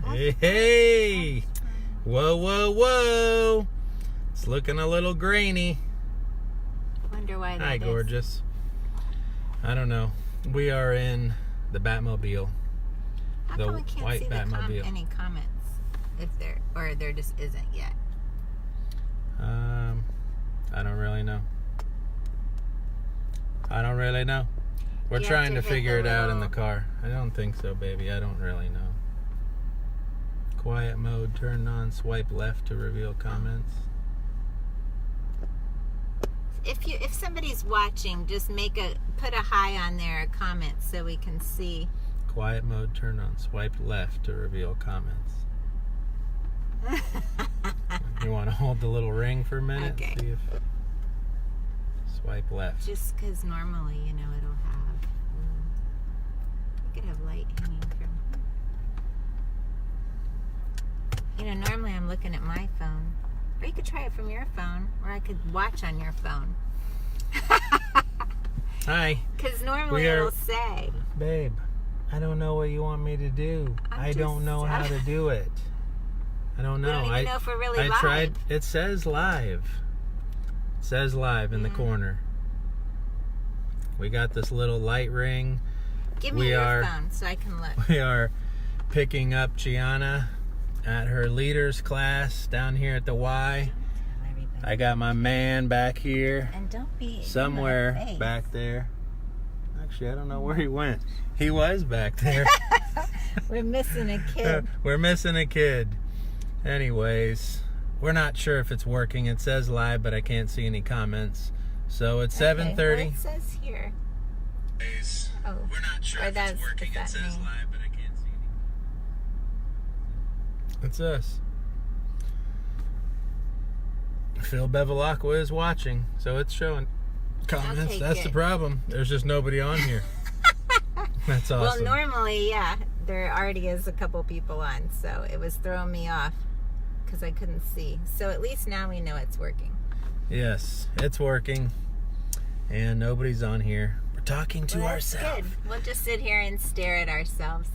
Hey, hey! Whoa, whoa, whoa! It's looking a little grainy. Wonder why that Hi, is. gorgeous. I don't know. We are in the Batmobile. How The come we can't white see Batmobile. any comments? If there, or there just isn't yet. I don't really know. We're You have trying to to hit figure the it out in the little- car. I don't think so, baby. I don't really know. Quiet mode turned on. Swipe left to reveal comments. If somebody's watching, just put a hi on there, a comment, so we can see. Quiet mode turned on. Swipe left to reveal comments. You want to hold the little ring for a minute? Okay. See if... Swipe left. Just because normally, it'll have. You could have light hanging from. Normally I'm looking at my phone, or you could try it from your phone, or I could watch on your phone. Hi. Because normally it'll say. Babe, I don't know what you want me to do. I don't know how to do it. I don't know. We don't even know if we're really live. tried. It says live. It says live in the corner. We got this little light ring. Give me your phone so I can look. We are picking up Gianna at her leaders class down here at the Y. I got my man back here. And don't be somewhere back there. Actually, I don't know where he went. He was back there. We're missing a kid. We're missing a kid. Anyways, we're not sure if it's working. It says live, but I can't see any comments. So it's 7:30. Well, it says here. Oh, we're not sure if it's working. It says live, but I can't see any. It's us. Phil Bevilacqua is watching, so it's showing comments. Okay, That's good. the problem. There's just nobody on here. That's awesome. Well, normally, yeah, there already is a couple people on, so it was throwing me off because I couldn't see. So at least now we know it's working. Yes, it's working, and nobody's on here. We're talking to Well, that's ourselves. good. We'll just sit here and stare at ourselves.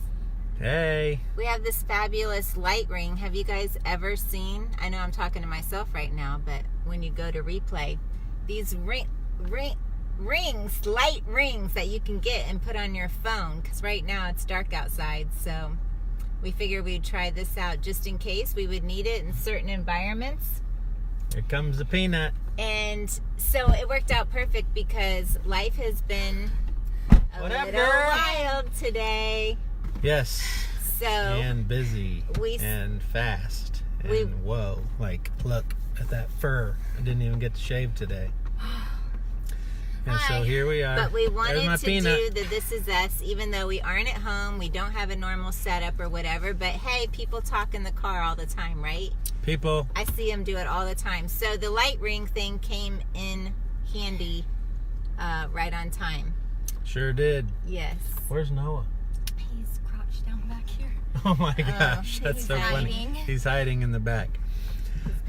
Hey. We have this fabulous light ring. Have you guys ever seen? I know I'm talking to myself right now, but when you go to replay, these rings, light rings that you can get and put on your phone, because right now it's dark outside, so we figured we'd try this out just in case we would need it in certain environments. Here comes the peanut. And so it worked out perfect because life has been a little wild today. Yes. So and busy and fast and whoa, like look at that fur. I didn't even get to shave today. And so here we are. But we wanted to peanut. do the This Is Us, even though we aren't at home, we don't have a normal setup or whatever. But hey, people talk in the car all the time, right? People. I see them do it all the time. So the light ring thing came in handy right on time. Sure did. Yes. Where's Noah? He's crouched down back here. Oh my gosh, that's so funny. He's hiding in the back.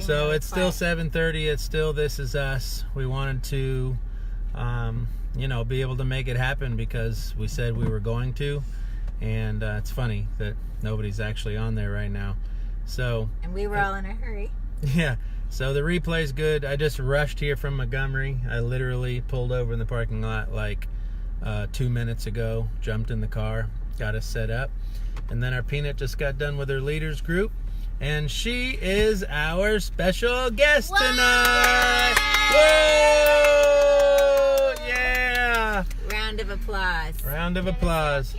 So it's still 7:30. It's still This Is Us. We wanted to be able to make it happen because we said we were going to, and it's funny that nobody's actually on there right now. So and we were all in a hurry. Yeah, so the replay's good. I just rushed here from Montgomery. I literally pulled over in the parking lot like 2 minutes ago, jumped in the car, got us set up, and then our peanut just got done with her leaders group, and she is our special guest tonight. Whoa! Yeah! Round of applause. Round of applause.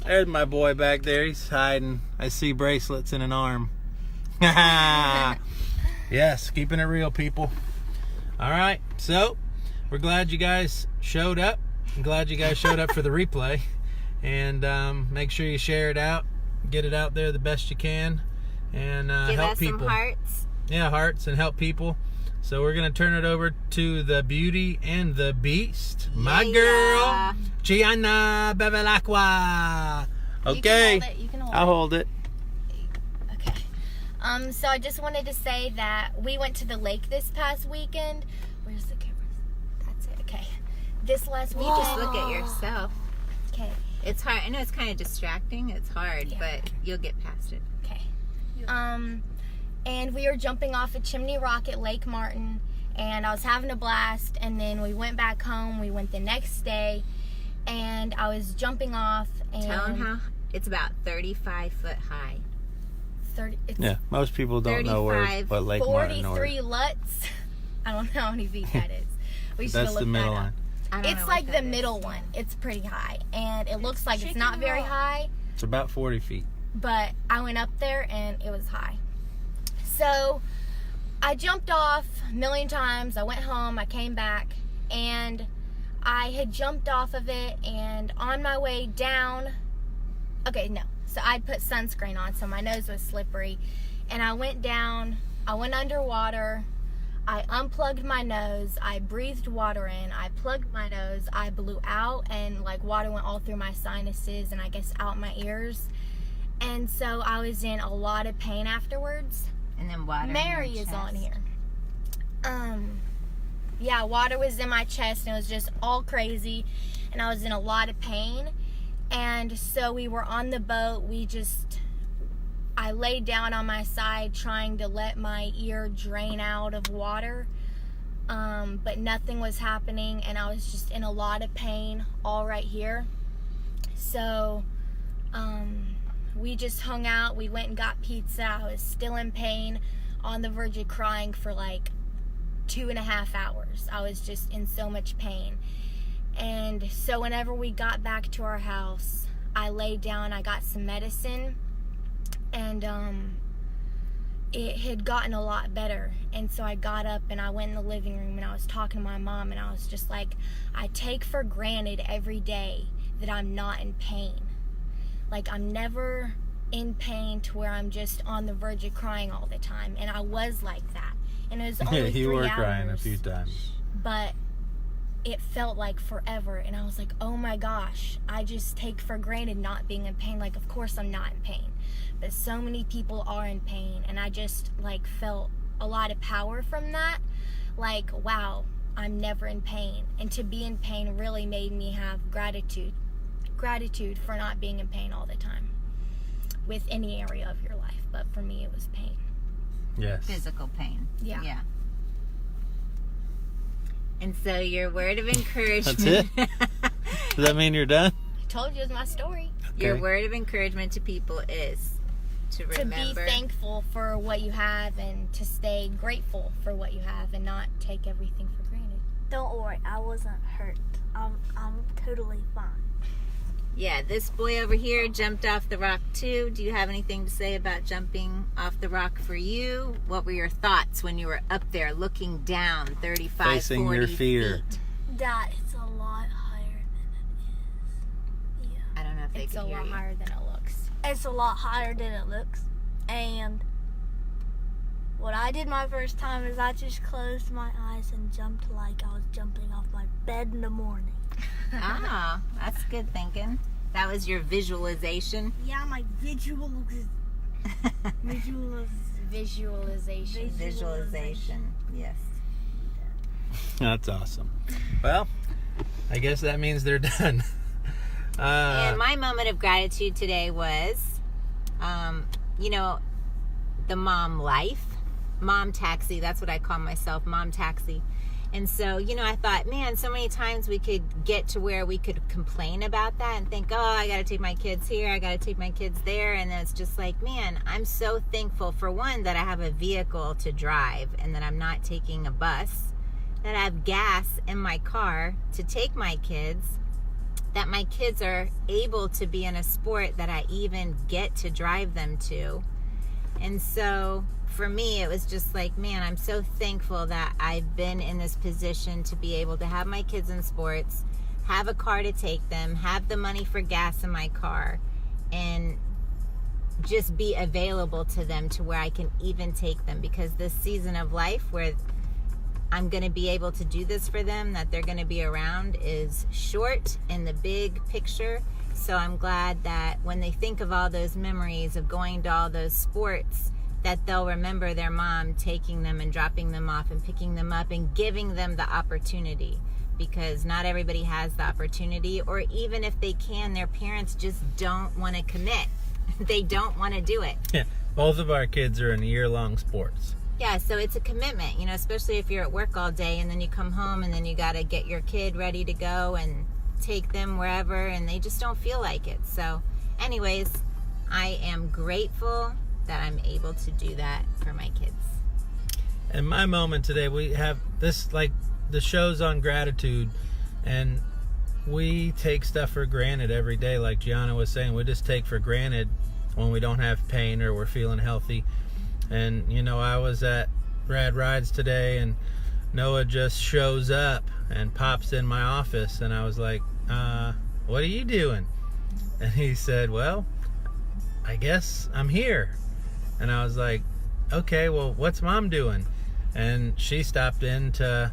There's my boy back there. He's hiding. I see bracelets in an arm. Yes, keeping it real, people. All right, so we're glad you guys showed up. I'm glad you guys showed up for the replay. And make sure you share it out. Get it out there the best you can. And Give help us people. some hearts. Yeah, hearts, and help people. So we're going to turn it over to the Beauty and the Beast. My girl, Gianna Bevilacqua. Okay. You can hold it. I'll hold it. Okay. So I just wanted to say that we went to the lake this past weekend. Where's the camera? That's it. Okay. This last weekend. Just look at yourself. Okay. It's hard. I know it's kind of distracting. It's hard, Yeah. but you'll get past it. Okay. And we were jumping off a Chimney Rock at Lake Martin, and I was having a blast. And then we went back home. We went the next day, and I was jumping off. And Tell them how it's about 35 foot high. 30. It's Yeah, most people don't know what Lake Martin or. 43 Lutz. I don't know how many feet that is. We should That's look the middle one. I don't know It's what like the that is. middle one. It's pretty high, and it looks like it's not very high. It's about 40 feet. But I went up there and it was high. So I jumped off a million times. I went home, I came back, and I had jumped off of it, and on my way down, so I'd put sunscreen on, so my nose was slippery, and I went down, I went underwater, I unplugged my nose, I breathed water in, I plugged my nose, I blew out, and like water went all through my sinuses and I guess out my ears. And so I was in a lot of pain afterwards. And then water. Mary in your is chest. on here. Yeah, water was in my chest and it was just all crazy, and I was in a lot of pain. And so we were on the boat. I laid down on my side trying to let my ear drain out of water, but nothing was happening, and I was just in a lot of pain all right here. So we just hung out. We went and got pizza. I was still in pain, on the verge of crying for like 2.5 hours. I was just in so much pain. And so whenever we got back to our house, I laid down, I got some medicine, and it had gotten a lot better. And so I got up and I went in the living room and I was talking to my mom, and I was just like, I take for granted every day that I'm not in pain. Like, I'm never in pain to where I'm just on the verge of crying all the time. And I was like that. And it was only 3 hours. You were crying a few times. But it felt like forever, and I was like, oh my gosh, I just take for granted not being in pain. Like, of course I'm not in pain, but so many people are in pain, and I just like felt a lot of power from that. Like, wow, I'm never in pain. And to be in pain really made me have gratitude for not being in pain all the time with any area of your life. But for me, it was pain. Yes. Physical pain. Yeah. And so your word of encouragement. That's it? Does that mean you're done? I told you it was my story. Your Okay. word of encouragement to people is to remember. To be thankful for what you have, and to stay grateful for what you have, and not take everything for granted. Don't worry, I wasn't hurt. I'm totally fine. Yeah, this boy over here jumped off the rock too. Do you have anything to say about jumping off the rock for you? What were your thoughts when you were up there looking down 35, Facing 40 your fear. feet? That it's a lot higher than it is. Yeah. I don't know if they It's a can hear lot you. higher than it looks. It's a lot higher than it looks. And what I did my first time is I just closed my eyes and jumped like I was jumping off my bed in the morning. Ah, that's good thinking. That was your visualization. Yeah, my Visualization. Visualization. Yes. That's awesome. Well, I guess that means they're done. And my moment of gratitude today was, the mom life. Mom taxi. That's what I call myself, mom taxi. And so, I thought, man, so many times we could get to where we could complain about that and think, oh, I got to take my kids here, I got to take my kids there. And then it's just like, man, I'm so thankful for one, that I have a vehicle to drive and that I'm not taking a bus, that I have gas in my car to take my kids, that my kids are able to be in a sport that I even get to drive them to. And so for me, it was just like, man, I'm so thankful that I've been in this position to be able to have my kids in sports, have a car to take them, have the money for gas in my car, and just be available to them to where I can even take them. Because this season of life where I'm going to be able to do this for them, that they're going to be around, is short in the big picture. So I'm glad that when they think of all those memories of going to all those sports, that they'll remember their mom taking them and dropping them off and picking them up and giving them the opportunity. because not everybody has the opportunity, or even if they can, their parents just don't want to commit. They don't want to do it. Yeah, both of our kids are in year-long sports. Yeah, so it's a commitment, you know, especially if you're at work all day and then you come home and then you got to get your kid ready to go and take them wherever, and they just don't feel like it. So anyways, I am grateful that I'm able to do that for my kids. And my moment today, we have this, like, the show's on gratitude, and we take stuff for granted every day. Like Gianna was saying, we just take for granted when we don't have pain or we're feeling healthy. And, you know, I was at Rad Rides today, and Noah just shows up and pops in my office, and I was like, what are you doing? And he said, well, I guess I'm here. And I was like, okay, well, what's Mom doing? And she stopped in to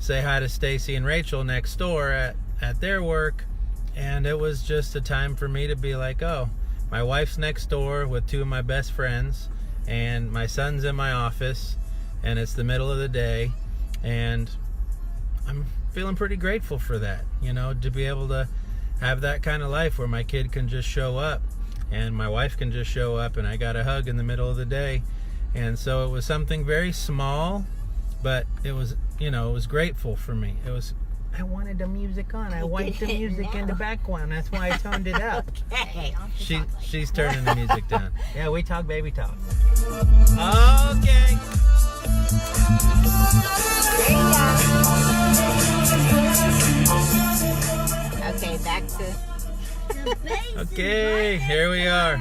say hi to Stacy and Rachel next door at their work. And it was just a time for me to be like, oh, my wife's next door with two of my best friends, and my son's in my office, and it's the middle of the day, and I'm feeling pretty grateful for that, you know, to be able to have that kind of life where my kid can just show up and my wife can just show up and I got a hug in the middle of the day. And so it was something very small, but it was, you know, it was grateful for me. It was, I wanted the music on. I wanted the music in the background. That's why I toned it up. Okay. She's turning the music down. Yeah, we talk baby talk. Okay. Okay, back to... Okay, here we are.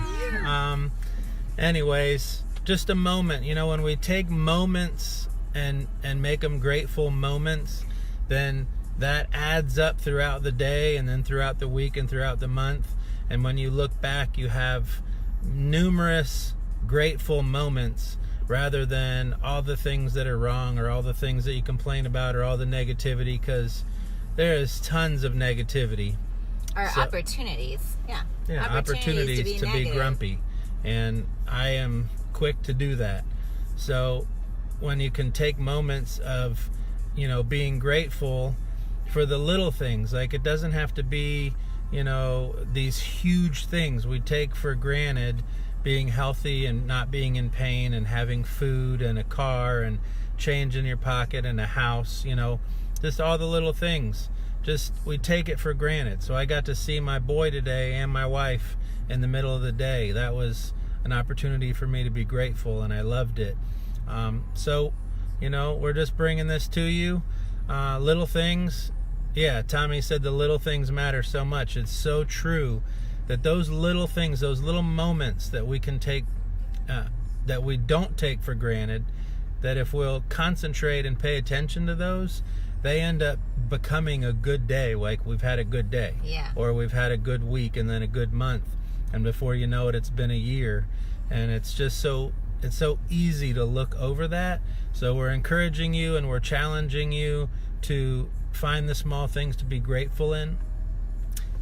Anyways, just a moment. You know, when we take moments and make them grateful moments, then that adds up throughout the day and then throughout the week and throughout the month. And when you look back, you have numerous grateful moments rather than all the things that are wrong or all the things that you complain about or all the negativity, because there is tons of negativity. Or opportunities. Yeah. Yeah, opportunities to be grumpy. And I am quick to do that. So when you can take moments of, you know, being grateful for the little things, like it doesn't have to be, you know, these huge things we take for granted, being healthy and not being in pain and having food and a car and change in your pocket and a house, you know, just all the little things. Just, we take it for granted. So I got to see my boy today and my wife in the middle of the day. That was an opportunity for me to be grateful, and I loved it. So, you know, we're just bringing this to you. Little things. Yeah, Tommy said the little things matter so much. It's so true that those little things, those little moments that we can take, that we don't take for granted, that if we'll concentrate and pay attention to those, they end up becoming a good day. Like we've had a good day, yeah, or we've had a good week and then a good month, and before you know it, it's been a year. And it's just so, it's so easy to look over that. So we're encouraging you and we're challenging you to find the small things to be grateful in,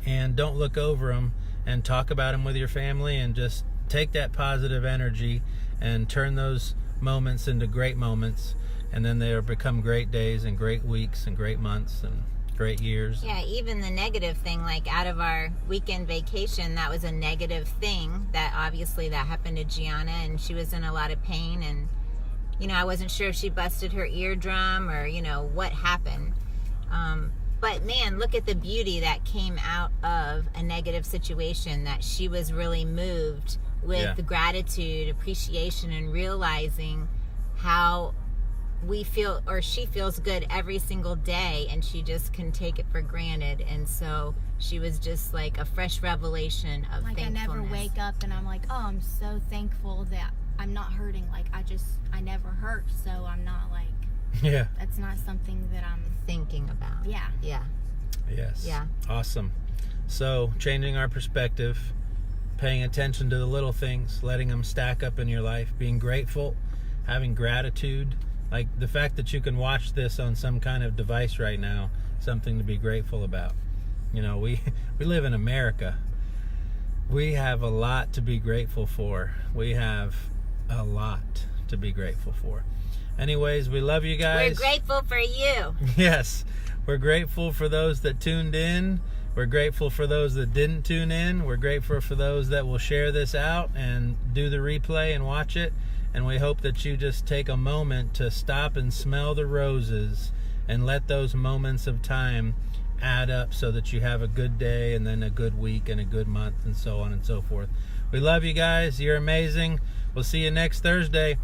and don't look over them, and talk about them with your family, and just take that positive energy and turn those moments into great moments. And then they'll become great days and great weeks and great months and great years. Yeah, even the negative thing, like out of our weekend vacation, that was a negative thing that obviously that happened to Gianna, and she was in a lot of pain, and, you know, I wasn't sure if she busted her eardrum or, you know, what happened. But man, look at the beauty that came out of a negative situation, that she was really moved with the gratitude, appreciation, and realizing how we feel, or she feels good every single day, and she just can take it for granted. And so she was just like a fresh revelation of like thankfulness. I never wake up and I'm like, oh, I'm so thankful that I'm not hurting. Like I never hurt, so I'm not like, yeah, that's not something that I'm thinking about. Yeah. Yes. Yeah. Awesome. So changing our perspective, paying attention to the little things, letting them stack up in your life, being grateful, having gratitude. Like the fact that you can watch this on some kind of device right now, something to be grateful about. You know, we live in America. We have a lot to be grateful for. We have a lot to be grateful for. Anyways, we love you guys. We're grateful for you. Yes. We're grateful for those that tuned in. We're grateful for those that didn't tune in. We're grateful for those that will share this out and do the replay and watch it. And we hope that you just take a moment to stop and smell the roses and let those moments of time add up so that you have a good day and then a good week and a good month and so on and so forth. We love you guys. You're amazing. We'll see you next Thursday.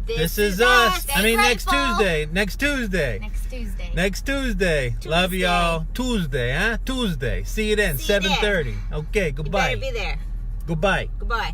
This is us. Stay next grateful. Tuesday. Next Tuesday. Next Tuesday. Love y'all. Tuesday, huh? Tuesday. See you then. See you there. 7:30. Okay, You goodbye. better be there. Goodbye. Goodbye.